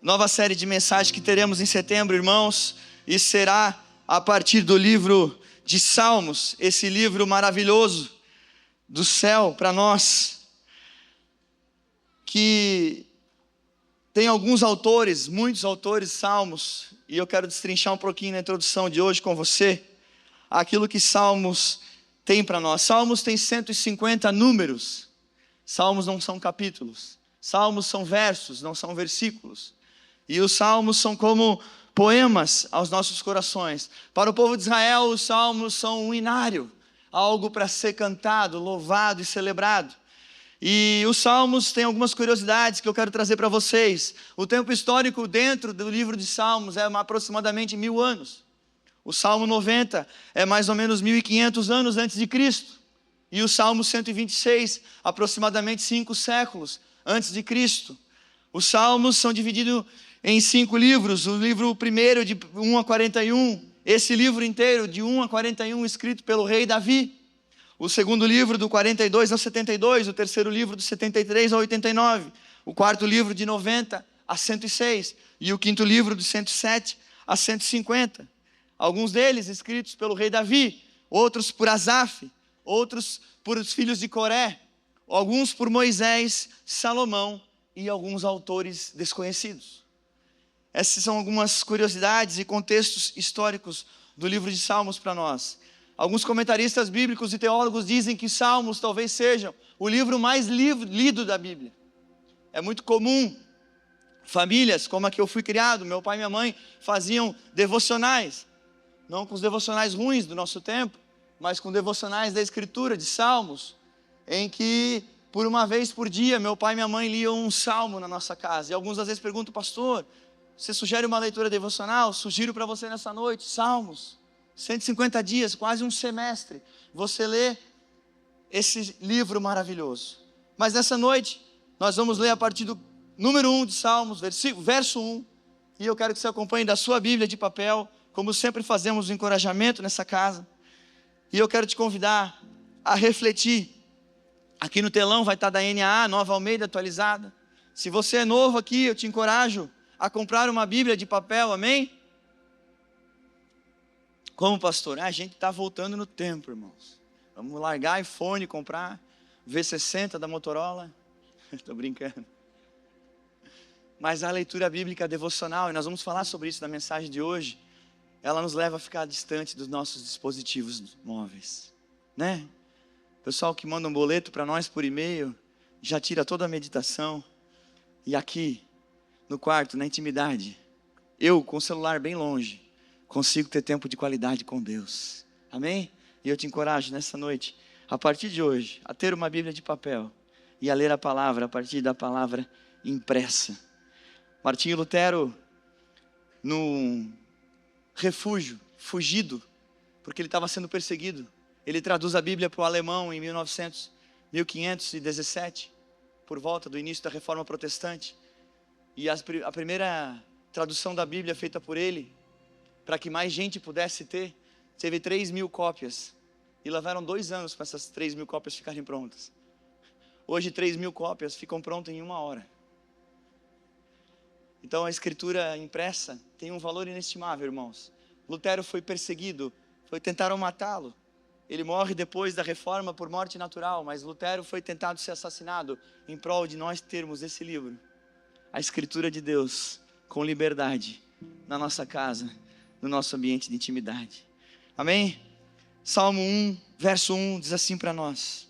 nova série de mensagens que teremos em setembro, irmãos, e será a partir do livro de Salmos, esse livro maravilhoso do céu para nós, que tem alguns autores, muitos autores, Salmos, e eu quero destrinchar um pouquinho na introdução de hoje com você, aquilo que Salmos tem para nós. Salmos tem 150 números, Salmos não são capítulos, Salmos são versos, não são versículos, e os Salmos são como poemas aos nossos corações. Para o povo de Israel, os Salmos são um inário, algo para ser cantado, louvado e celebrado. E os Salmos têm algumas curiosidades que eu quero trazer para vocês. O tempo histórico dentro do livro de Salmos é aproximadamente 1000 anos. O Salmo 90 é mais ou menos 1500 anos antes de Cristo. E o Salmo 126, aproximadamente 5 séculos antes de Cristo. Os Salmos são divididos em 5 livros. O livro primeiro de 1 a 41, esse livro inteiro de 1 a 41 escrito pelo rei Davi. O segundo livro do 42 ao 72, o terceiro livro do 73 ao 89, o quarto livro de 90 a 106 e o quinto livro do 107 a 150. Alguns deles escritos pelo rei Davi, outros por Asaf, outros por os filhos de Coré, alguns por Moisés, Salomão e alguns autores desconhecidos. Essas são algumas curiosidades e contextos históricos do livro de Salmos para nós. Alguns comentaristas bíblicos e teólogos dizem que Salmos talvez sejam o livro mais lido da Bíblia. É muito comum, famílias como a que eu fui criado, meu pai e minha mãe faziam devocionais, não com os devocionais ruins do nosso tempo, mas com devocionais da Escritura, de Salmos, em que por uma vez por dia meu pai e minha mãe liam um salmo na nossa casa. E alguns às vezes perguntam: pastor, você sugere uma leitura devocional? Sugiro para você nessa noite, Salmos. 150 dias, quase um semestre, você lê esse livro maravilhoso. Mas nessa noite, nós vamos ler a partir do número 1 de Salmos, verso 1. E eu quero que você acompanhe da sua Bíblia de papel, como sempre fazemos o encorajamento nessa casa. E eu quero te convidar a refletir. Aqui no telão vai estar da NAA, Nova Almeida atualizada. Se você é novo aqui, eu te encorajo a comprar uma Bíblia de papel, amém? Como, pastor? A gente está voltando no tempo, irmãos. Vamos largar iPhone e comprar V60 da Motorola. Estou brincando. Mas a leitura bíblica devocional, e nós vamos falar sobre isso na mensagem de hoje, ela nos leva a ficar distante dos nossos dispositivos móveis, né? O pessoal que manda um boleto para nós por e-mail, já tira toda a meditação. E aqui, no quarto, na intimidade, eu com o celular bem longe, consigo ter tempo de qualidade com Deus, amém? E eu te encorajo nessa noite, a partir de hoje, a ter uma Bíblia de papel e a ler a palavra a partir da palavra impressa. Martinho Lutero, num refúgio, fugido, porque ele estava sendo perseguido, ele traduz a Bíblia para o alemão em 1517, por volta do início da Reforma Protestante, e a primeira tradução da Bíblia feita por ele, para que mais gente pudesse ter, teve 3.000 cópias. E levaram 2 anos para essas 3.000 cópias ficarem prontas. Hoje 3.000 cópias ficam prontas em 1 hora. Então a escritura impressa tem um valor inestimável, irmãos. Lutero foi perseguido, tentaram matá-lo. Ele morre depois da reforma por morte natural, mas Lutero foi tentado ser assassinado em prol de nós termos esse livro. A escritura de Deus, com liberdade, na nossa casa, no nosso ambiente de intimidade. Amém? Salmo 1, verso 1 diz assim para nós: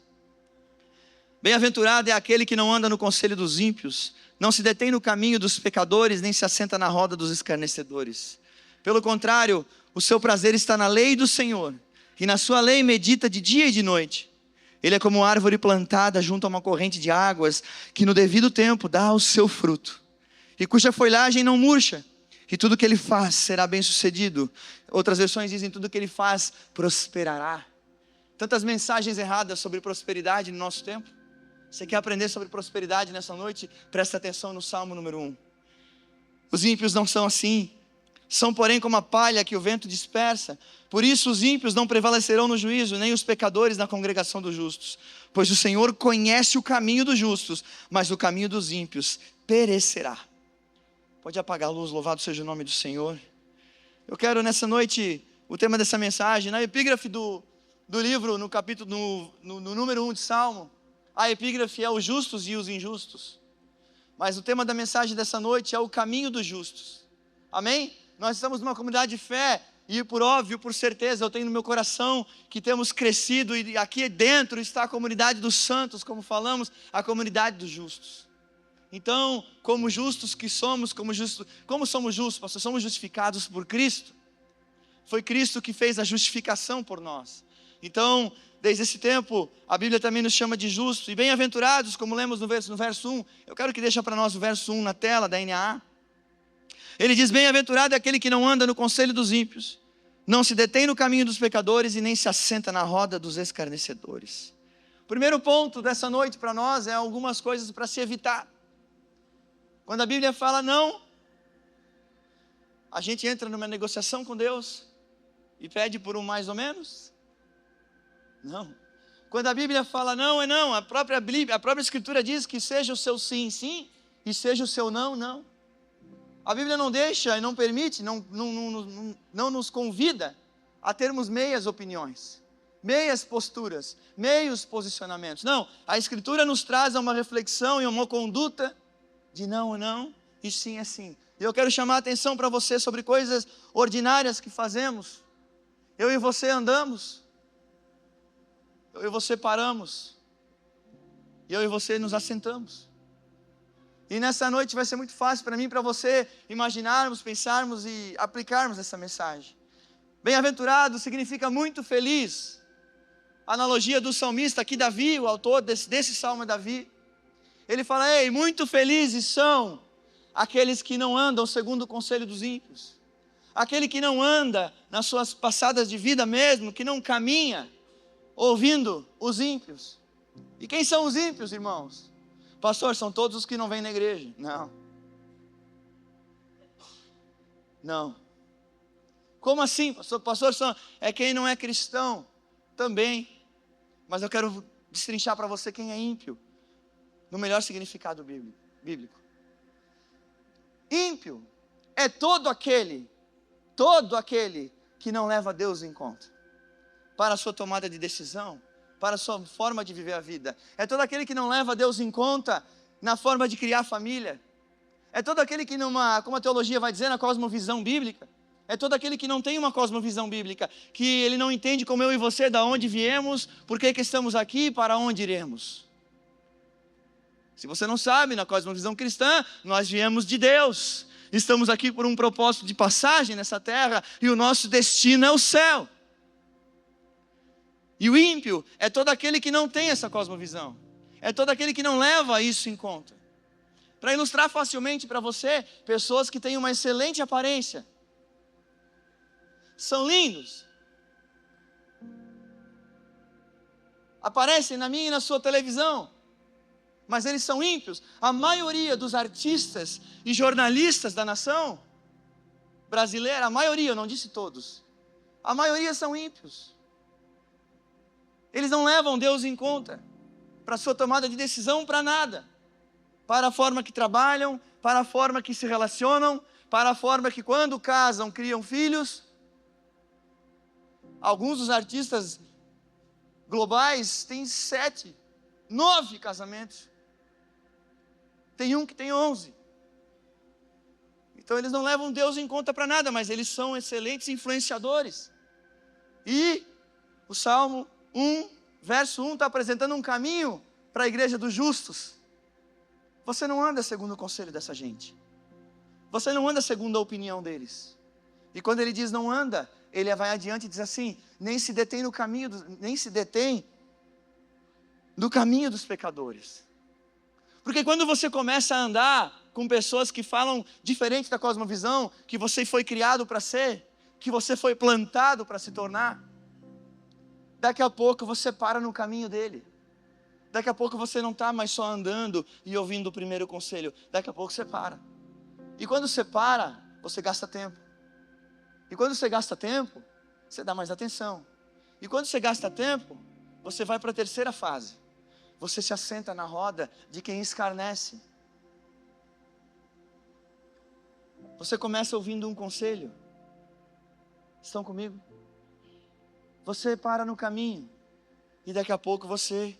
bem-aventurado é aquele que não anda no conselho dos ímpios, não se detém no caminho dos pecadores, nem se assenta na roda dos escarnecedores. Pelo contrário, o seu prazer está na lei do Senhor, e na sua lei medita de dia e de noite. Ele é como árvore plantada junto a uma corrente de águas, que no devido tempo dá o seu fruto, e cuja folhagem não murcha. E tudo que ele faz será bem sucedido. Outras versões dizem: tudo que ele faz prosperará. Tantas mensagens erradas sobre prosperidade no nosso tempo. Você quer aprender sobre prosperidade nessa noite? Presta atenção no Salmo número 1. Os ímpios não são assim. São, porém, como a palha que o vento dispersa. Por isso os ímpios não prevalecerão no juízo, nem os pecadores na congregação dos justos. Pois o Senhor conhece o caminho dos justos, mas o caminho dos ímpios perecerá. Pode apagar a luz, louvado seja o nome do Senhor. Eu quero nessa noite, o tema dessa mensagem, na epígrafe do livro, no capítulo, no número 1 de Salmo, a epígrafe é os justos e os injustos. Mas o tema da mensagem dessa noite é o caminho dos justos. Amém? Nós estamos numa comunidade de fé e por óbvio, por certeza, eu tenho no meu coração que temos crescido e aqui dentro está a comunidade dos santos, como falamos, a comunidade dos justos. Então, como justos que somos, como somos justos, pastor? Somos justificados por Cristo. Foi Cristo que fez a justificação por nós. Então, desde esse tempo, a Bíblia também nos chama de justos. E bem-aventurados, como lemos no verso 1. Eu quero que deixe para nós o verso 1 na tela da NAA. Ele diz, bem-aventurado é aquele que não anda no conselho dos ímpios, não se detém no caminho dos pecadores e nem se assenta na roda dos escarnecedores. O primeiro ponto dessa noite para nós é algumas coisas para se evitar. Quando a Bíblia fala não, a gente entra numa negociação com Deus e pede por um mais ou menos? Não. Quando a Bíblia fala não, é não. A própria Escritura diz que seja o seu sim, sim, e seja o seu não, não. A Bíblia não deixa e não permite, não nos convida a termos meias opiniões, meias posturas, meios posicionamentos. Não, a Escritura nos traz a uma reflexão e uma conduta de não é não e sim é sim. E eu quero chamar a atenção para você sobre coisas ordinárias que fazemos. Eu e você andamos, eu e você paramos, e eu e você nos assentamos. E nessa noite vai ser muito fácil para mim e para você imaginarmos, pensarmos e aplicarmos essa mensagem. Bem-aventurado significa muito feliz. A analogia do salmista aqui, Davi, o autor desse salmo é Davi. Ele fala, ei, muito felizes são aqueles que não andam segundo o conselho dos ímpios. Aquele que não anda nas suas passadas de vida mesmo, que não caminha ouvindo os ímpios. E quem são os ímpios, irmãos? Pastor, são todos os que não vêm na igreja. Não. Não. Como assim, pastor? Pastor, é quem não é cristão também. Mas eu quero destrinchar para você quem é ímpio, no melhor significado bíblico. Ímpio é todo aquele que não leva Deus em conta para a sua tomada de decisão, para a sua forma de viver a vida. É todo aquele que não leva Deus em conta na forma de criar família. É todo aquele que como a teologia vai dizer, na cosmovisão bíblica. É todo aquele que não tem uma cosmovisão bíblica, que ele não entende como eu e você, da onde viemos, por que estamos aqui e para onde iremos. Se você não sabe, na cosmovisão cristã, nós viemos de Deus. Estamos aqui por um propósito de passagem nessa terra e o nosso destino é o céu. E o ímpio é todo aquele que não tem essa cosmovisão. É todo aquele que não leva isso em conta. Para ilustrar facilmente para você, pessoas que têm uma excelente aparência. São lindos. Aparecem na minha e na sua televisão. Mas eles são ímpios. A maioria dos artistas e jornalistas da nação brasileira, a maioria, eu não disse todos, a maioria são ímpios. Eles não levam Deus em conta para a sua tomada de decisão, para nada. Para a forma que trabalham, para a forma que se relacionam, para a forma que quando casam, criam filhos. Alguns dos artistas globais têm 7, 9 casamentos. Tem um que tem 11. Então eles não levam Deus em conta para nada, mas eles são excelentes influenciadores. E o Salmo 1, verso 1 está apresentando um caminho para a igreja dos justos. Você não anda segundo o conselho dessa gente. Você não anda segundo a opinião deles. E quando ele diz não anda, ele vai adiante e diz assim, nem se detém no caminho dos pecadores. Porque quando você começa a andar com pessoas que falam diferente da cosmovisão, que você foi criado para ser, que você foi plantado para se tornar, daqui a pouco você para no caminho dele. Daqui a pouco você não está mais só andando e ouvindo o primeiro conselho. Daqui a pouco você para. E quando você para, você gasta tempo. E quando você gasta tempo, você dá mais atenção. E quando você gasta tempo, você vai para a terceira fase. Você se assenta na roda de quem escarnece. Você começa ouvindo um conselho. Estão comigo? Você para no caminho e daqui a pouco você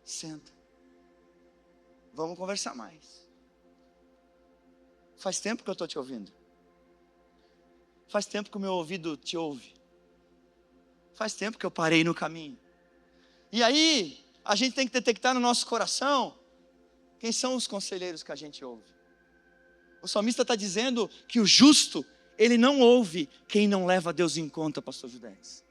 senta. Vamos conversar mais. Faz tempo que eu estou te ouvindo. Faz tempo que o meu ouvido te ouve. Faz tempo que eu parei no caminho. E aí, a gente tem que detectar no nosso coração quem são os conselheiros que a gente ouve. O salmista está dizendo que o justo, ele não ouve quem não leva Deus em conta, pastor Judés.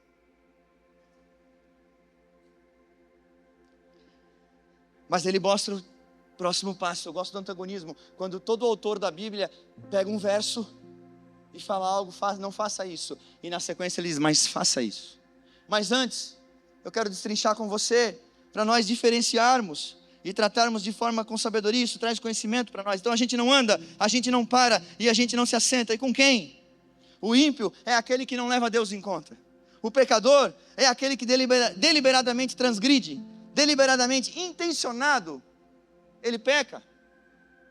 Mas ele mostra o próximo passo. Eu gosto do antagonismo. Quando todo autor da Bíblia pega um verso e fala algo, não faça isso. E na sequência ele diz, mas faça isso. Mas antes, eu quero destrinchar com você, para nós diferenciarmos e tratarmos de forma com sabedoria. Isso traz conhecimento para nós. Então a gente não anda, a gente não para e a gente não se assenta. E com quem? O ímpio é aquele que não leva Deus em conta. O pecador é aquele que deliberadamente transgride, deliberadamente, intencionado, ele peca,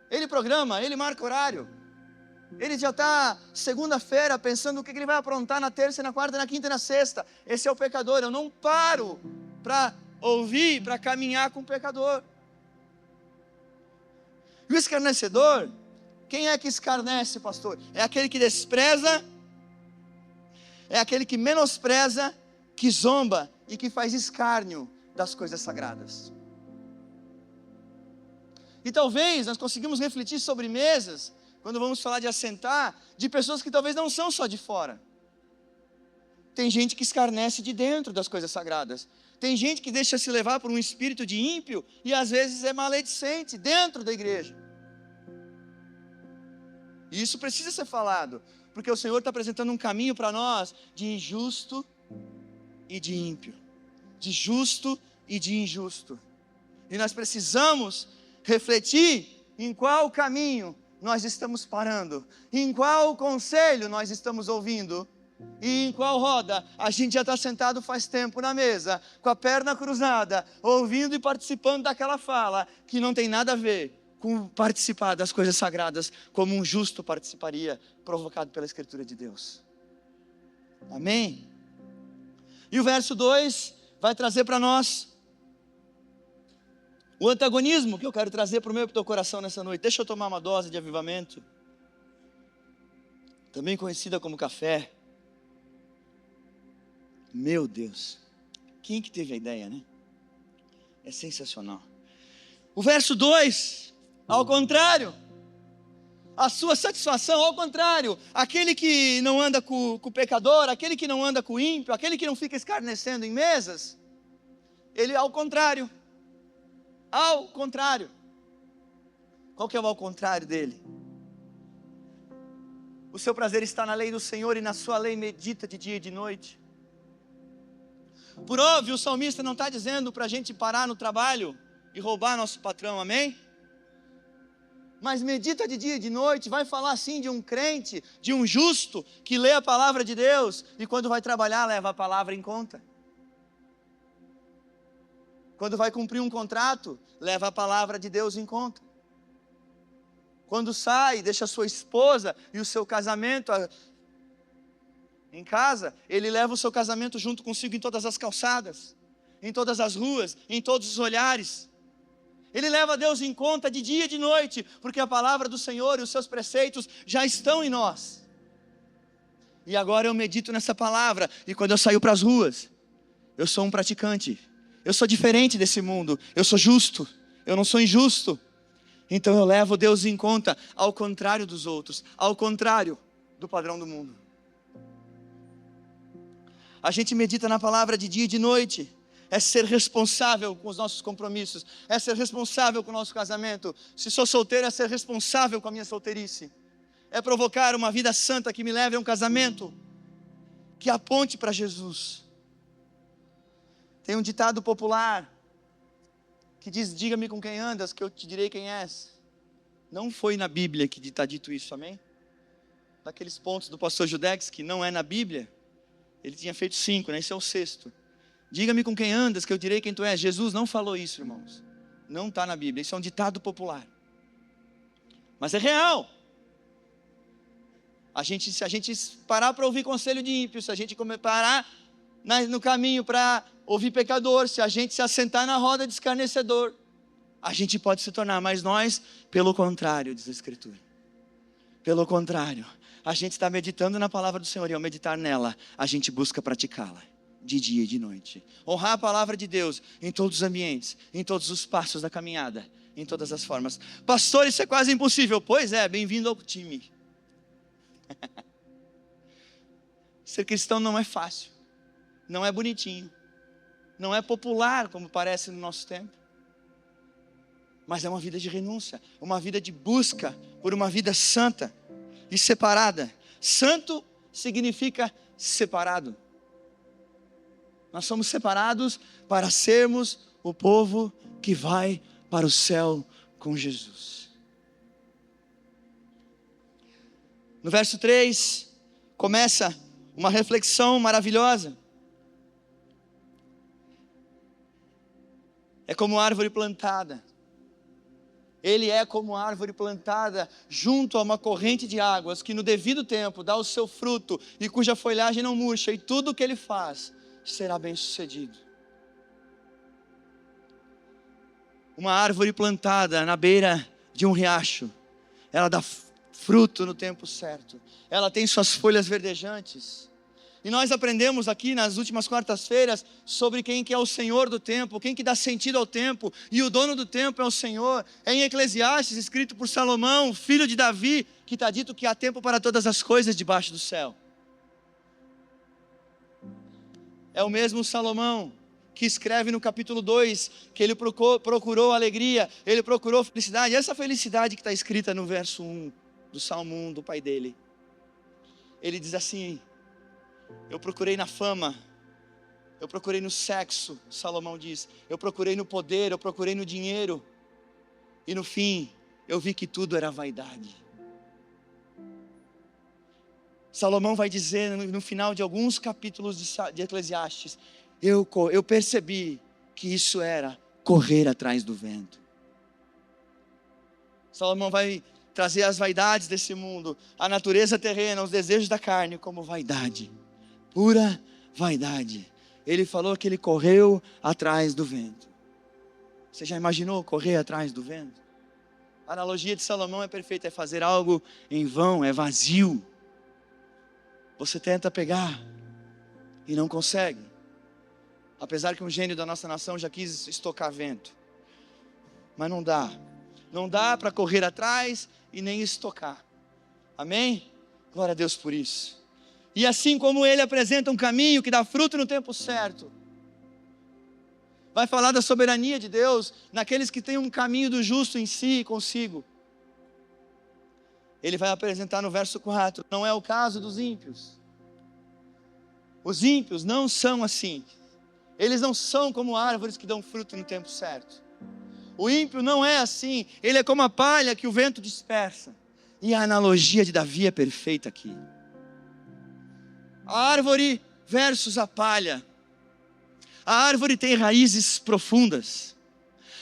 ele programa, ele marca horário, ele já está segunda-feira pensando o que ele vai aprontar na terça, na quarta, na quinta e na sexta. Esse é o pecador. Eu não paro para ouvir, para caminhar com o pecador. E o escarnecedor, quem é que escarnece, pastor? É aquele que despreza, é aquele que menospreza, que zomba e que faz escárnio das coisas sagradas. E talvez nós conseguimos refletir sobre mesas, quando vamos falar de assentar, de pessoas que talvez não são só de fora. Tem gente que escarnece de dentro das coisas sagradas. Tem gente que deixa se levar por um espírito de ímpio e às vezes é maledicente dentro da igreja. E isso precisa ser falado, porque o Senhor está apresentando um caminho para nós de justo e de ímpio, de justo e de injusto. E nós precisamos refletir em qual caminho nós estamos parando, em qual conselho nós estamos ouvindo, e em qual roda a gente já está sentado faz tempo na mesa, com a perna cruzada, ouvindo e participando daquela fala, que não tem nada a ver com participar das coisas sagradas, como um justo participaria, provocado pela Escritura de Deus. Amém? E o verso 2 vai trazer para nós o antagonismo que eu quero trazer para o meu e para o teu coração nessa noite. Deixa eu tomar uma dose de avivamento, também conhecida como café. Meu Deus, quem que teve a ideia, né? É sensacional. O verso 2, ao contrário, a sua satisfação, ao contrário, aquele que não anda com o pecador, aquele que não anda com o ímpio, aquele que não fica escarnecendo em mesas, ele ao contrário. Ao contrário. Qual que é o ao contrário dele? O seu prazer está na lei do Senhor e na sua lei medita de dia e de noite. Por óbvio, o salmista não está dizendo para a gente parar no trabalho e roubar nosso patrão, amém? Mas medita de dia e de noite, vai falar assim de um crente, de um justo, que lê a palavra de Deus e quando vai trabalhar leva a palavra em conta. Quando vai cumprir um contrato, leva a palavra de Deus em conta. Quando sai, deixa a sua esposa e o seu casamento em casa, ele leva o seu casamento junto consigo em todas as calçadas, em todas as ruas, em todos os olhares. Ele leva Deus em conta de dia e de noite, porque a palavra do Senhor e os seus preceitos já estão em nós. E agora eu medito nessa palavra, e quando eu saio para as ruas, eu sou um praticante. Eu sou diferente desse mundo, eu sou justo, eu não sou injusto. Então eu levo Deus em conta, ao contrário dos outros, ao contrário do padrão do mundo. A gente medita na palavra de dia e de noite, é ser responsável com os nossos compromissos, é ser responsável com o nosso casamento. Se sou solteiro, é ser responsável com a minha solteirice, é provocar uma vida santa que me leve a um casamento que aponte para Jesus. Tem um ditado popular que diz, diga-me com quem andas, que eu te direi quem és. Não foi na Bíblia que está dito isso, amém? Daqueles pontos do pastor Judex, que não é na Bíblia, ele tinha feito 5, né? Esse é o 6º. Diga-me com quem andas, que eu direi quem tu és. Jesus não falou isso, irmãos. Não está na Bíblia, isso é um ditado popular. Mas é real. Se a gente parar para ouvir conselho de ímpio, se a gente parar no caminho para ouvir pecador, se a gente se assentar na roda de escarnecedor, a gente pode se tornar, mas nós, pelo contrário, diz a Escritura. Pelo contrário, a gente está meditando na palavra do Senhor, e ao meditar nela, a gente busca praticá-la, de dia e de noite. Honrar a palavra de Deus em todos os ambientes, em todos os passos da caminhada, em todas as formas. Pastor, isso é quase impossível. Pois é, bem-vindo ao time. Ser cristão não é fácil, não é bonitinho, não é popular como parece no nosso tempo, mas é uma vida de renúncia, uma vida de busca por uma vida santa e separada. Santo significa separado. Nós somos separados para sermos o povo que vai para o céu com Jesus. No verso 3, começa uma reflexão maravilhosa. É como árvore plantada. Ele é como árvore plantada junto a uma corrente de águas, que no devido tempo dá o seu fruto e cuja folhagem não murcha, e tudo o que ele faz será bem sucedido. Uma árvore plantada na beira de um riacho, ela dá fruto no tempo certo, ela tem suas folhas verdejantes. E nós aprendemos aqui nas últimas quartas-feiras sobre quem que é o Senhor do tempo, quem que dá sentido ao tempo, e o dono do tempo é o Senhor. É em Eclesiastes, escrito por Salomão, filho de Davi, que está dito que há tempo para todas as coisas debaixo do céu. É o mesmo Salomão que escreve no capítulo 2, que ele procurou alegria, ele procurou felicidade. Essa felicidade que está escrita no verso 1 do Salmo 1 do pai dele. Ele diz assim: eu procurei na fama, eu procurei no sexo, Salomão diz, eu procurei no poder, eu procurei no dinheiro, e no fim, eu vi que tudo era vaidade. Salomão vai dizer no final de alguns capítulos de Eclesiastes, eu percebi que isso era correr atrás do vento. Salomão vai trazer as vaidades desse mundo, a natureza terrena, os desejos da carne como vaidade. Pura vaidade. Ele falou que ele correu atrás do vento. Você já imaginou correr atrás do vento? A analogia de Salomão é perfeita, é fazer algo em vão, é vazio. Você tenta pegar e não consegue. Apesar que um gênio da nossa nação já quis estocar vento. Mas não dá. Não dá para correr atrás e nem estocar. Amém? Glória a Deus por isso. E assim como ele apresenta um caminho que dá fruto no tempo certo, vai falar da soberania de Deus naqueles que têm um caminho do justo em si e consigo. Ele vai apresentar no verso 4, não é o caso dos ímpios. Os ímpios não são assim. Eles não são como árvores que dão fruto no tempo certo. O ímpio não é assim, ele é como a palha que o vento dispersa. E a analogia de Davi é perfeita aqui. A árvore versus a palha. A árvore tem raízes profundas.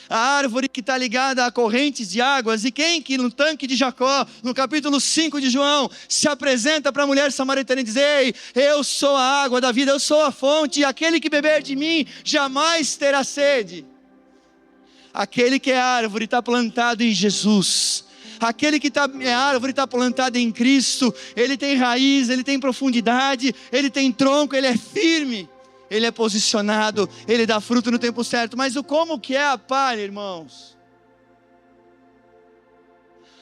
A árvore que está ligada a correntes de águas. E quem que no tanque de Jacó, no capítulo 5 de João, se apresenta para a mulher samaritana e diz: ei, eu sou a água da vida, eu sou a fonte, e aquele que beber de mim jamais terá sede. Aquele que é árvore está plantado em Jesus. Aquele que é árvore está plantado em Cristo. Ele tem raiz, ele tem profundidade, ele tem tronco, ele é firme. Ele é posicionado, ele dá fruto no tempo certo. Mas como que é a palha, irmãos?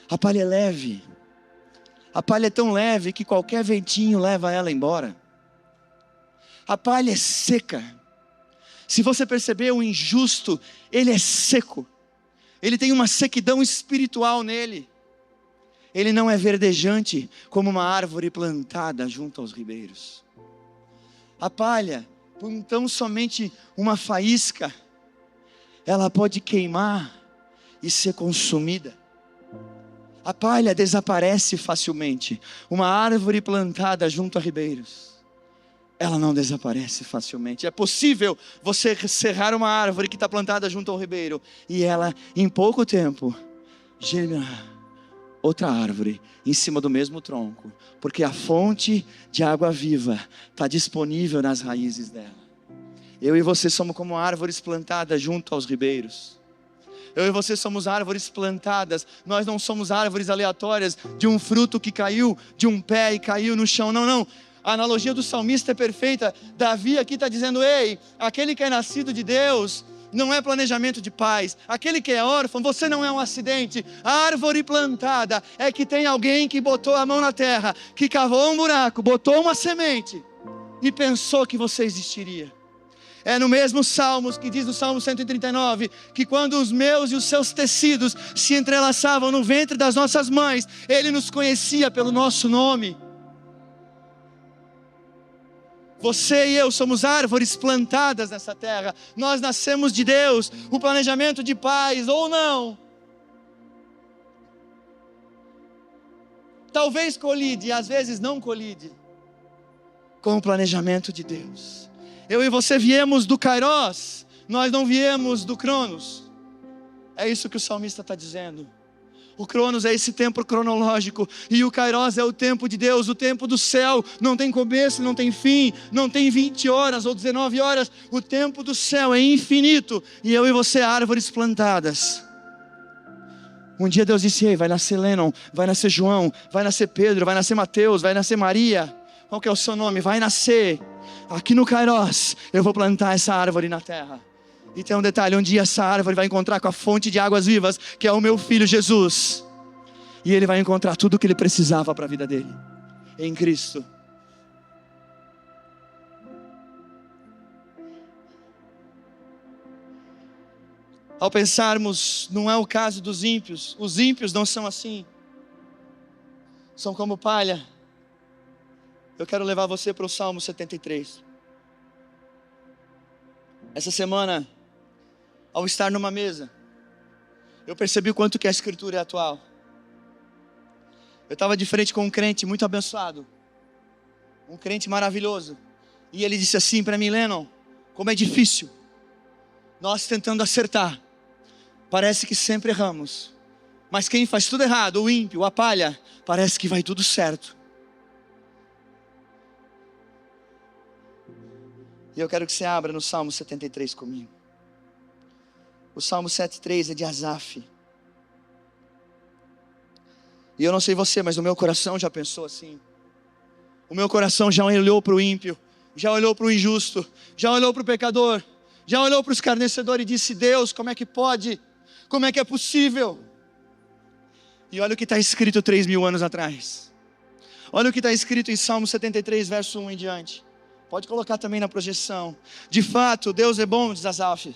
A palha é leve. A palha é tão leve que qualquer ventinho leva ela embora. A palha é seca. Se você perceber, o injusto, ele é seco. Ele tem uma sequidão espiritual nele. Ele não é verdejante como uma árvore plantada junto aos ribeiros. A palha, por então somente uma faísca, ela pode queimar e ser consumida. A palha desaparece facilmente. Uma árvore plantada junto a ribeiros, ela não desaparece facilmente. É possível você serrar uma árvore que está plantada junto ao ribeiro e ela, em pouco tempo, germinar, outra árvore em cima do mesmo tronco, porque a fonte de água viva está disponível nas raízes dela. Eu e você somos como árvores plantadas junto aos ribeiros. Eu e você somos árvores plantadas. Nós não somos árvores aleatórias de um fruto que caiu de um pé e caiu no chão. Não, não. A analogia do salmista é perfeita. Davi aqui está dizendo: ei, aquele que é nascido de Deus não é planejamento de paz. Aquele que é órfão, você não é um acidente. A árvore plantada é que tem alguém que botou a mão na terra, que cavou um buraco, botou uma semente e pensou que você existiria. É no mesmo Salmos que diz no Salmo 139, que quando os meus e os seus tecidos se entrelaçavam no ventre das nossas mães, Ele nos conhecia pelo nosso nome. Você e eu somos árvores plantadas nessa terra. Nós nascemos de Deus. O planejamento de paz ou não, talvez colide, às vezes não colide com o planejamento de Deus. Eu e você viemos do Kairos, nós não viemos do Cronos. É isso que o salmista está dizendo. O Cronos é esse tempo cronológico, e o Kairos é o tempo de Deus, o tempo do céu. Não tem começo, não tem fim, não tem 20 horas ou 19 horas. O tempo do céu é infinito, e eu e você, árvores plantadas. Um dia Deus disse: ei, vai nascer Lennon, vai nascer João, vai nascer Pedro, vai nascer Mateus, vai nascer Maria. Qual que é o seu nome? Vai nascer. Aqui no Kairos, eu vou plantar essa árvore na terra. E tem um detalhe: um dia essa árvore vai encontrar com a fonte de águas vivas, que é o meu filho Jesus. E ele vai encontrar tudo o que ele precisava para a vida dele, em Cristo. Ao pensarmos, não é o caso dos ímpios. Os ímpios não são assim. São como palha. Eu quero levar você para o Salmo 73. Essa semana, ao estar numa mesa, eu percebi o quanto que a Escritura é atual. Eu estava de frente com um crente muito abençoado, um crente maravilhoso, e ele disse assim para mim: Lennon, como é difícil nós tentando acertar, parece que sempre erramos, mas quem faz tudo errado, o ímpio, a palha, parece que vai tudo certo. E eu quero que você abra no Salmo 73 comigo. O Salmo 73 é de Asaf. E eu não sei você, mas o meu coração já pensou assim. O meu coração já olhou para o ímpio, já olhou para o injusto, já olhou para o pecador, já olhou para o escarnecedor e disse: Deus, como é que pode? Como é que é possível? E olha o que está escrito 3.000 anos atrás. Olha o que está escrito em Salmo 73, verso 1 em diante. Pode colocar também na projeção. De fato, Deus é bom, diz Asaf.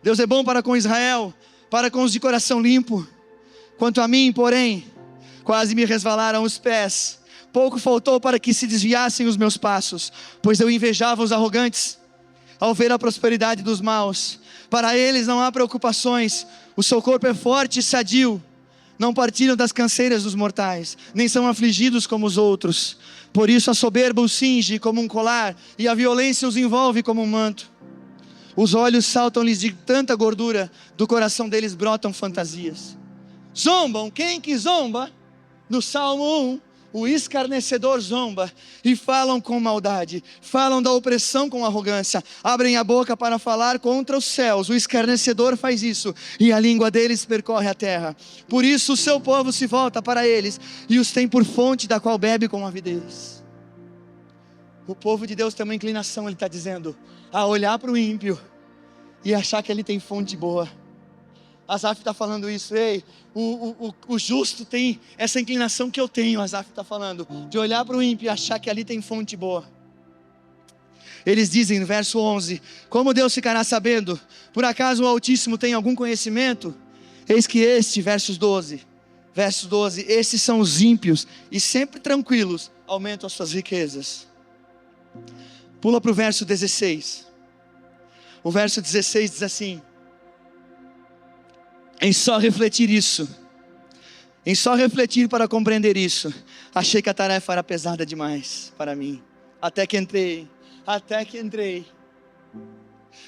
Deus é bom para com Israel, para com os de coração limpo. Quanto a mim, porém, quase me resvalaram os pés. Pouco faltou para que se desviassem os meus passos, pois eu invejava os arrogantes ao ver a prosperidade dos maus. Para eles não há preocupações, o seu corpo é forte e sadio. Não partilham das canseiras dos mortais, nem são afligidos como os outros. Por isso a soberba os cinge como um colar, e a violência os envolve como um manto. Os olhos saltam-lhes de tanta gordura, do coração deles brotam fantasias. Zombam, quem que zomba? No Salmo 1, o escarnecedor zomba, e falam com maldade, falam da opressão com arrogância, abrem a boca para falar contra os céus. O escarnecedor faz isso, e a língua deles percorre a terra. Por isso o seu povo se volta para eles, e os tem por fonte da qual bebe com avidez. O povo de Deus tem uma inclinação, ele está dizendo, a olhar para o ímpio e achar que ele tem fonte boa. Asaf está falando isso: ei, o justo tem essa inclinação que eu tenho. Asaf está falando de olhar para o ímpio e achar que ali tem fonte boa. Eles dizem no verso 11: como Deus ficará sabendo? Por acaso o Altíssimo tem algum conhecimento? Eis que verso 12, esses são os ímpios, e sempre tranquilos aumentam as suas riquezas. Pula para o verso 16. O verso 16 diz assim: em só refletir isso, em só refletir para compreender isso, achei que a tarefa era pesada demais para mim. Até que entrei.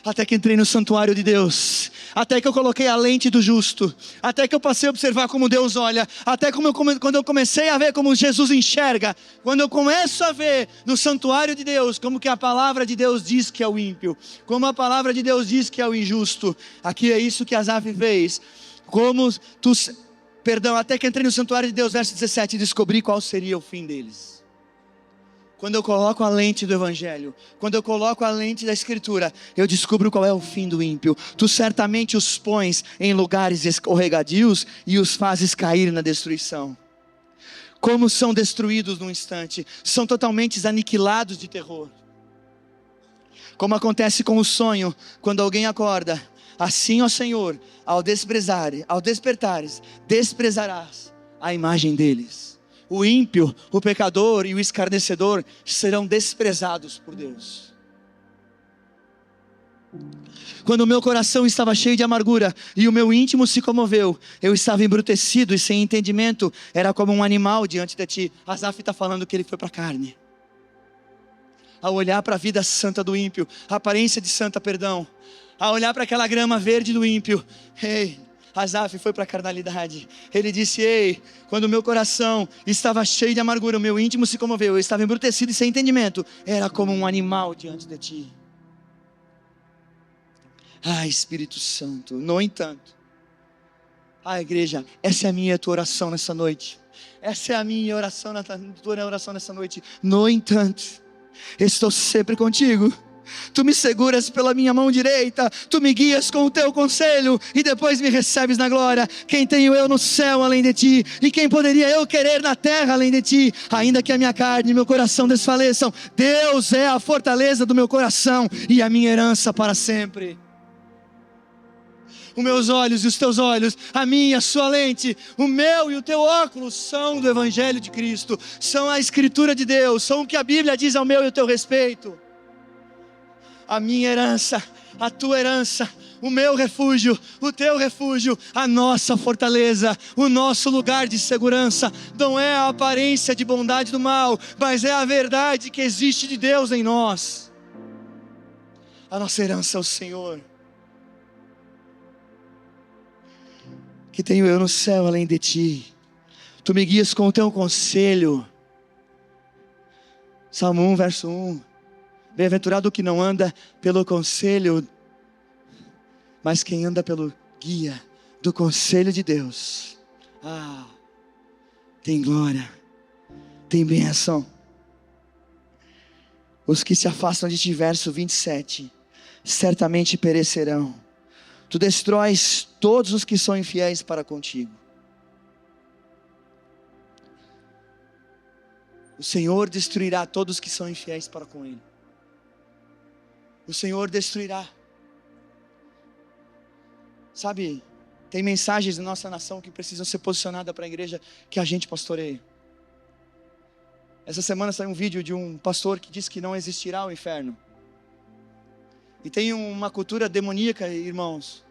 Até que entrei no santuário de Deus, até que eu coloquei a lente do justo, até que eu passei a observar como Deus olha, até quando eu comecei a ver como Jesus enxerga, quando eu começo a ver no santuário de Deus, como que a palavra de Deus diz que é o ímpio, como a palavra de Deus diz que é o injusto. Aqui é isso que Asaf fez, até que entrei no santuário de Deus, verso 17, e descobri qual seria o fim deles. Quando eu coloco a lente do Evangelho, quando eu coloco a lente da Escritura, eu descubro qual é o fim do ímpio. Tu certamente os pões em lugares escorregadios e os fazes cair na destruição. Como são destruídos num instante, são totalmente aniquilados de terror. Como acontece com o sonho, quando alguém acorda, assim, ó Senhor, ao despertares, desprezarás a imagem deles. O ímpio, o pecador e o escarnecedor serão desprezados por Deus. Quando o meu coração estava cheio de amargura e o meu íntimo se comoveu, eu estava embrutecido e sem entendimento, era como um animal diante de ti. Asaf está falando que ele foi para a carne. Ao olhar para a vida santa do ímpio, a aparência de santa, perdão, ao olhar para aquela grama verde do ímpio, Asaf foi para a carnalidade. Ele disse, quando o meu coração estava cheio de amargura, o meu íntimo se comoveu, eu estava embrutecido e sem entendimento, era como um animal diante de ti. Espírito Santo, no entanto, igreja, essa é a minha e a tua oração nessa noite. Essa é a minha oração, tua oração nessa noite. No entanto, estou sempre contigo. Tu me seguras pela minha mão direita, tu me guias com o teu conselho, e depois me recebes na glória. Quem tenho eu no céu além de ti? E quem poderia eu querer na terra além de ti? Ainda que a minha carne e meu coração desfaleçam, Deus é a fortaleza do meu coração e a minha herança para sempre. Os meus olhos e os teus olhos, a minha e a sua lente, o meu e o teu óculos são do Evangelho de Cristo, são a Escritura de Deus, são o que a Bíblia diz ao meu e ao teu respeito. A minha herança, a tua herança, o meu refúgio, o teu refúgio, a nossa fortaleza, o nosso lugar de segurança, não é a aparência de bondade do mal, mas é a verdade que existe de Deus em nós. A nossa herança é o Senhor. Que tenho eu no céu além de ti? Tu me guias com o teu conselho. Salmo 1, verso 1. Bem-aventurado o que não anda pelo conselho, mas quem anda pelo guia do conselho de Deus. Tem glória, tem bênção. Os que se afastam de ti, verso 27, certamente perecerão. Tu destróis todos os que são infiéis para contigo. O Senhor destruirá todos os que são infiéis para com Ele. O Senhor destruirá. Sabe, tem mensagens da nossa nação que precisam ser posicionadas para a igreja que a gente pastoreia. Essa semana saiu um vídeo de um pastor que diz que não existirá o inferno. E tem uma cultura demoníaca, irmãos,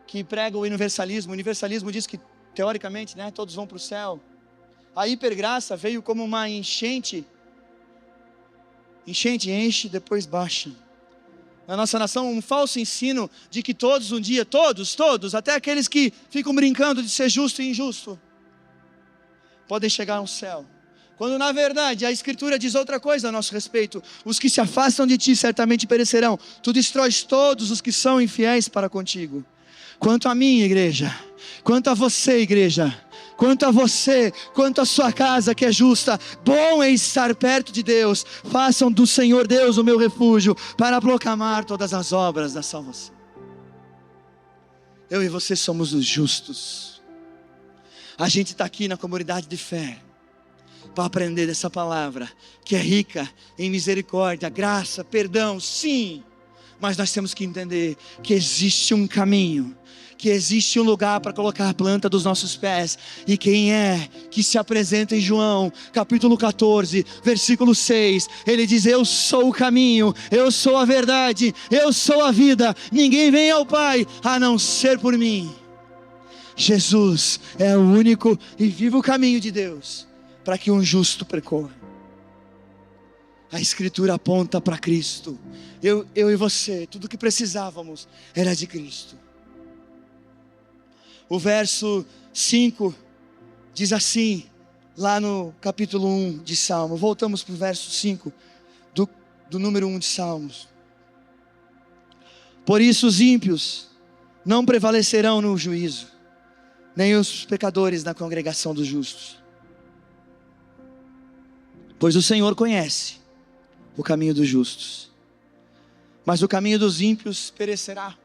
que prega o universalismo. O universalismo diz que, teoricamente, todos vão para o céu. A hipergraça veio como uma enchente. Enche, depois baixa. Na nossa nação, um falso ensino de que todos um dia, todos, até aqueles que ficam brincando de ser justo e injusto, podem chegar ao céu. Quando na verdade a Escritura diz outra coisa a nosso respeito. Os que se afastam de ti certamente perecerão. Tu destróis todos os que são infiéis para contigo. Quanto a mim, igreja, quanto a você, igreja, quanto a você, quanto a sua casa que é justa, bom é estar perto de Deus. Façam do Senhor Deus o meu refúgio, para proclamar todas as obras da salvação. Eu e você somos os justos. A gente está aqui na comunidade de fé para aprender dessa palavra, que é rica em misericórdia, graça, perdão, sim. Mas nós temos que entender que existe um caminho, que existe um lugar para colocar a planta dos nossos pés. E quem é que se apresenta em João, capítulo 14, versículo 6, ele diz: eu sou o caminho, eu sou a verdade, eu sou a vida, ninguém vem ao Pai a não ser por mim. Jesus é o único e vivo caminho de Deus, para que um justo percorra. A Escritura aponta para Cristo. Eu e você, tudo que precisávamos era de Cristo. O verso 5 diz assim, lá no capítulo 1 de Salmo. Voltamos para o verso 5 do número 1 de Salmos. Por isso os ímpios não prevalecerão no juízo, nem os pecadores na congregação dos justos. Pois o Senhor conhece o caminho dos justos, mas o caminho dos ímpios perecerá.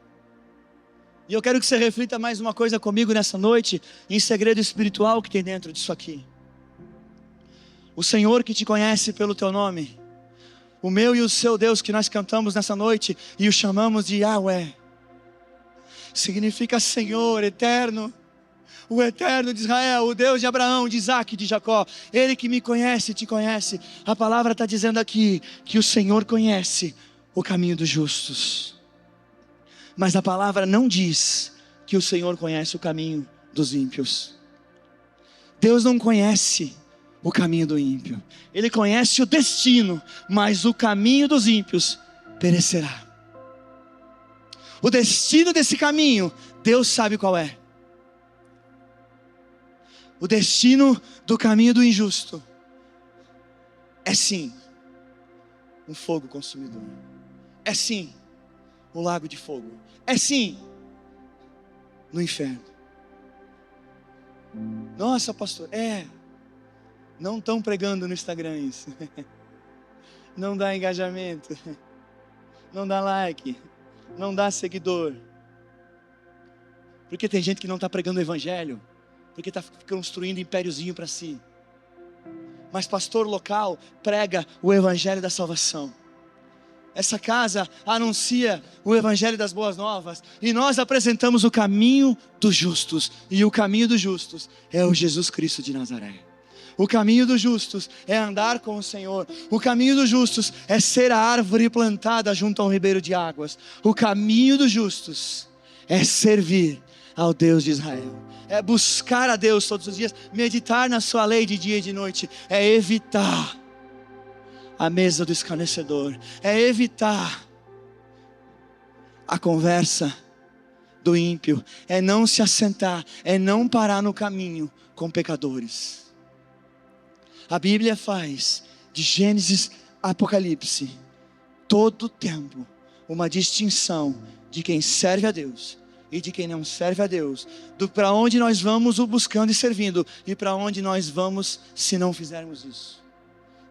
E eu quero que você reflita mais uma coisa comigo nessa noite, em segredo espiritual que tem dentro disso aqui. O Senhor que te conhece pelo teu nome, o meu e o seu Deus que nós cantamos nessa noite e o chamamos de Yahweh, significa Senhor eterno, o eterno de Israel, o Deus de Abraão, de Isaac e de Jacó. Ele que me conhece, te conhece. A palavra está dizendo aqui que o Senhor conhece o caminho dos justos, mas a palavra não diz que o Senhor conhece o caminho dos ímpios. Deus não conhece o caminho do ímpio, Ele conhece o destino, mas o caminho dos ímpios perecerá. O destino desse caminho, Deus sabe qual é. O destino do caminho do injusto é sim um fogo consumidor, é sim um lago de fogo, é sim no inferno. Nossa, pastor, não estão pregando no Instagram isso. Não dá engajamento, não dá like, não dá seguidor, porque tem gente que não está pregando o evangelho, porque está construindo impériozinho para si. Mas pastor local prega o evangelho da salvação. Essa casa anuncia o evangelho das boas novas, e nós apresentamos o caminho dos justos, e o caminho dos justos é o Jesus Cristo de Nazaré. O caminho dos justos é andar com o Senhor. O caminho dos justos é ser a árvore plantada junto a um ribeiro de águas. O caminho dos justos é servir ao Deus de Israel, é buscar a Deus todos os dias, meditar na sua lei de dia e de noite, é evitar a mesa do escarnecedor, é evitar a conversa do ímpio, é não se assentar, é não parar no caminho com pecadores. A Bíblia faz de Gênesis a Apocalipse todo o tempo uma distinção de quem serve a Deus e de quem não serve a Deus, do para onde nós vamos o buscando e servindo, e para onde nós vamos se não fizermos isso.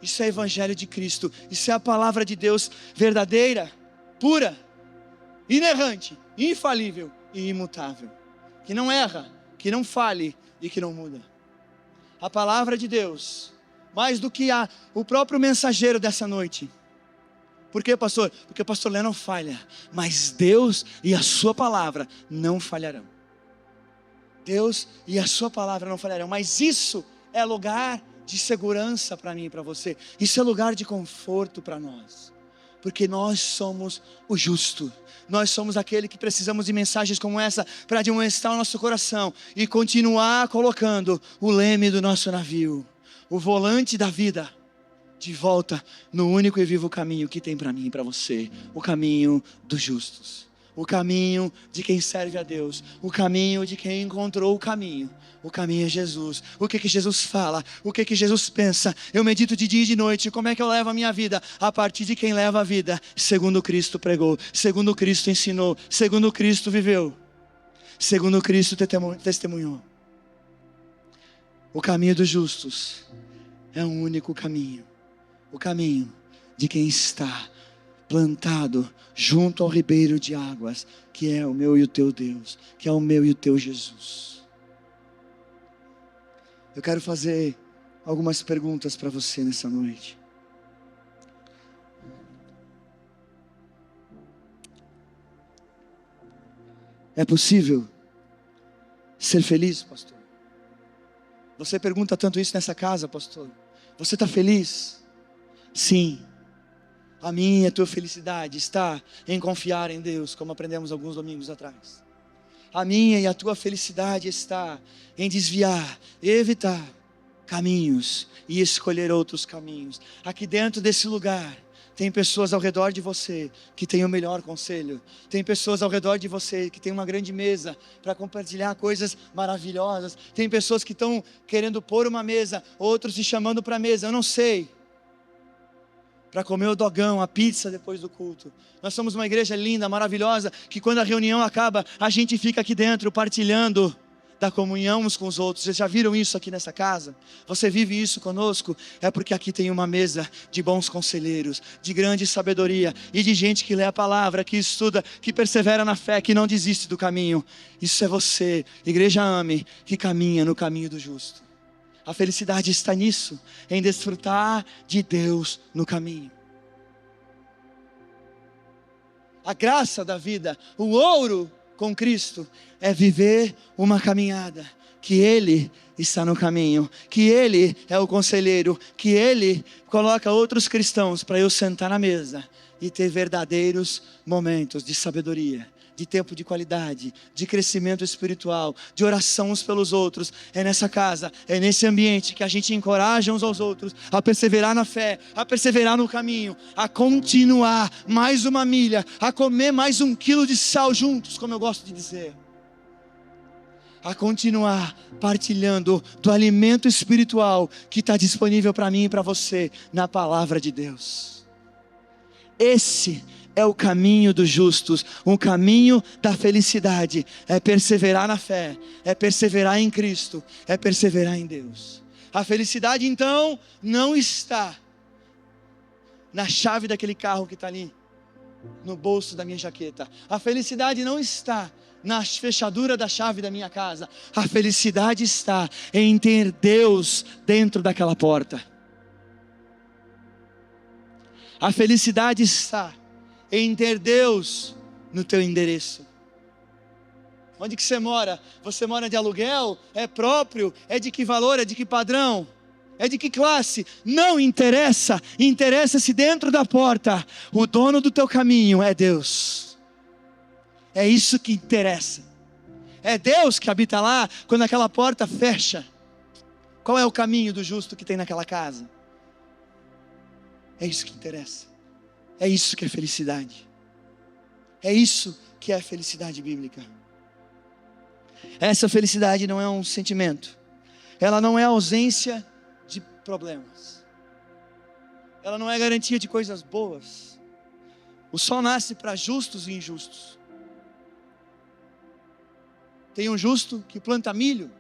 Isso é evangelho de Cristo, isso é a palavra de Deus verdadeira, pura, inerrante, infalível e imutável, que não erra, que não falhe e que não muda. A palavra de Deus, mais do que o próprio mensageiro dessa noite. Por quê, pastor? Porque o pastor Léo não falha, mas Deus e a sua palavra não falharão. Deus e a sua palavra não falharão, mas isso é lugar de segurança para mim e para você. Isso é lugar de conforto para nós, porque nós somos o justo. Nós somos aquele que precisamos de mensagens como essa para admoestar o nosso coração e continuar colocando o leme do nosso navio, o volante da vida, de volta no único e vivo caminho que tem para mim e para você, o caminho dos justos, o caminho de quem serve a Deus, o caminho de quem encontrou o caminho. O caminho é Jesus. O que Jesus fala, o que Jesus pensa. Eu medito de dia e de noite. Como é que eu levo a minha vida? A partir de quem leva a vida segundo Cristo pregou, segundo Cristo ensinou, segundo Cristo viveu, segundo Cristo testemunhou. O caminho dos justos é um único caminho, o caminho de quem está plantado junto ao ribeiro de águas, que é o meu e o teu Deus, que é o meu e o teu Jesus. Eu quero fazer algumas perguntas para você nessa noite. É possível ser feliz, pastor? Você pergunta tanto isso nessa casa, pastor. Você está feliz? Sim. A minha e a tua felicidade está em confiar em Deus, como aprendemos alguns domingos atrás. A minha e a tua felicidade está em desviar, evitar caminhos e escolher outros caminhos. Aqui dentro desse lugar, tem pessoas ao redor de você que têm o melhor conselho. Tem pessoas ao redor de você que têm uma grande mesa para compartilhar coisas maravilhosas. Tem pessoas que estão querendo pôr uma mesa, outros te chamando para a mesa, eu não sei, para comer o dogão, a pizza depois do culto. Nós somos uma igreja linda, maravilhosa, que quando a reunião acaba, a gente fica aqui dentro partilhando da comunhão uns com os outros. Vocês já viram isso aqui nessa casa? Você vive isso conosco? É porque aqui tem uma mesa de bons conselheiros, de grande sabedoria e de gente que lê a palavra, que estuda, que persevera na fé, que não desiste do caminho. Isso é você, Igreja AME, que caminha no caminho do justo. A felicidade está nisso, em desfrutar de Deus no caminho. A graça da vida, o ouro com Cristo, é viver uma caminhada, que Ele está no caminho, que Ele é o conselheiro, que Ele coloca outros cristãos para eu sentar na mesa e ter verdadeiros momentos de sabedoria, de tempo de qualidade, de crescimento espiritual, de oração uns pelos outros. É nessa casa, é nesse ambiente que a gente encoraja uns aos outros a perseverar na fé, a perseverar no caminho, a continuar mais uma milha, a comer mais 1 quilo de sal juntos, como eu gosto de dizer. A continuar partilhando do alimento espiritual que está disponível para mim e para você na palavra de Deus. Esse é o caminho dos justos, um caminho da felicidade, é perseverar na fé, é perseverar em Cristo, é perseverar em Deus. A felicidade então não está na chave daquele carro que está ali, no bolso da minha jaqueta. A felicidade não está na fechadura da chave da minha casa. A felicidade está em ter Deus dentro daquela porta. A felicidade está em ter Deus no teu endereço. Onde que você mora? Você mora de aluguel? É próprio? É de que valor? É de que padrão? É de que classe? Não interessa. Interessa-se dentro da porta. O dono do teu caminho é Deus. É isso que interessa. É Deus que habita lá quando aquela porta fecha. Qual é o caminho do justo que tem naquela casa? É isso que interessa. É isso que é felicidade. É isso que é a felicidade bíblica. Essa felicidade não é um sentimento. Ela não é ausência de problemas. Ela não é garantia de coisas boas. O sol nasce para justos e injustos. Tem um justo que planta milho,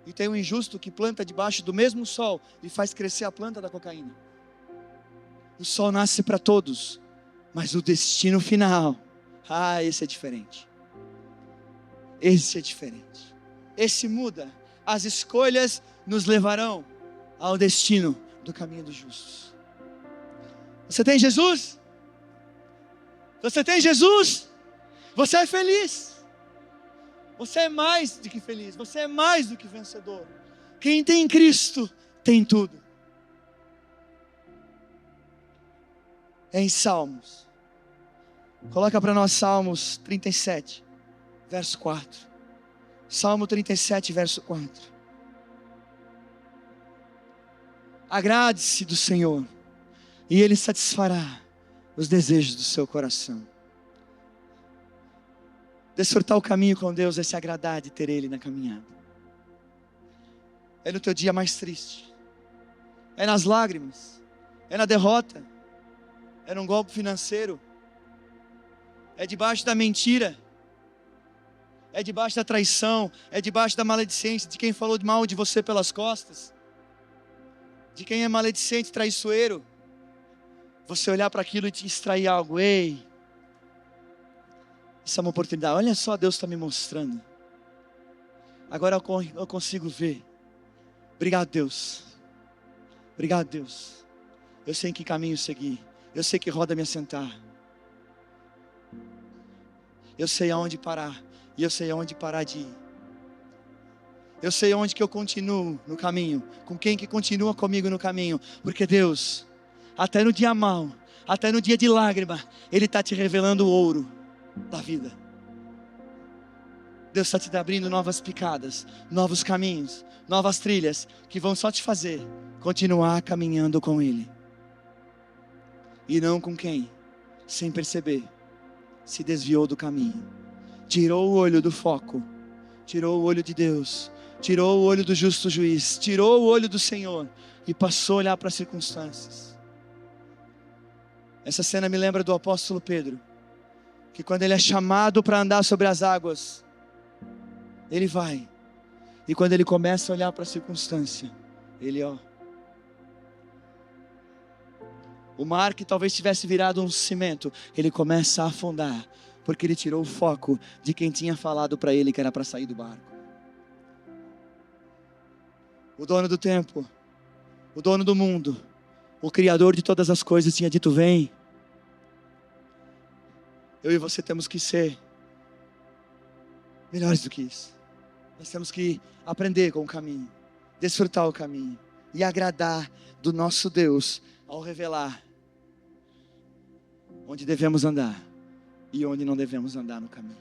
e tem um injusto que planta debaixo do mesmo sol e faz crescer a planta da cocaína. O sol nasce para todos, mas o destino final, esse é diferente. Esse é diferente. Esse muda. As escolhas nos levarão ao destino do caminho dos justos. Você tem Jesus? Você tem Jesus? Você é feliz. Você é mais do que feliz. Você é mais do que vencedor. Quem tem Cristo tem tudo. Em Salmos. Coloca para nós Salmos 37, verso 4. Salmo 37, verso 4. Agrade-se do Senhor, e Ele satisfará os desejos do seu coração. Desfrutar o caminho com Deus é se agradar de ter Ele na caminhada. É no teu dia mais triste. É nas lágrimas. É na derrota. É num golpe financeiro. É debaixo da mentira. É debaixo da traição. É debaixo da maledicência de quem falou mal de você pelas costas. De quem é maledicente, traiçoeiro. Você olhar para aquilo e te extrair algo. Ei, isso é uma oportunidade. Olha só, Deus está me mostrando. Agora eu consigo ver. Obrigado, Deus. Obrigado, Deus. Eu sei em que caminho seguir. Eu sei que roda me assentar. Eu sei aonde parar. E eu sei aonde parar de ir. Eu sei onde que eu continuo no caminho. Com quem que continua comigo no caminho. Porque Deus, até no dia mau, até no dia de lágrima, Ele está te revelando o ouro da vida. Deus está te abrindo novas picadas, novos caminhos, novas trilhas, que vão só te fazer continuar caminhando com Ele. E não com quem, sem perceber, se desviou do caminho, tirou o olho do foco, tirou o olho de Deus, tirou o olho do justo juiz, tirou o olho do Senhor e passou a olhar para as circunstâncias. Essa cena me lembra do apóstolo Pedro, que quando ele é chamado para andar sobre as águas, ele vai, e quando ele começa a olhar para a circunstância, ele o mar que talvez tivesse virado um cimento, ele começa a afundar, porque ele tirou o foco de quem tinha falado para ele que era para sair do barco. O dono do tempo, o dono do mundo, o Criador de todas as coisas tinha dito: vem. Eu e você temos que ser melhores do que isso. Nós temos que aprender com o caminho, desfrutar o caminho e agradar do nosso Deus ao revelar onde devemos andar e onde não devemos andar no caminho.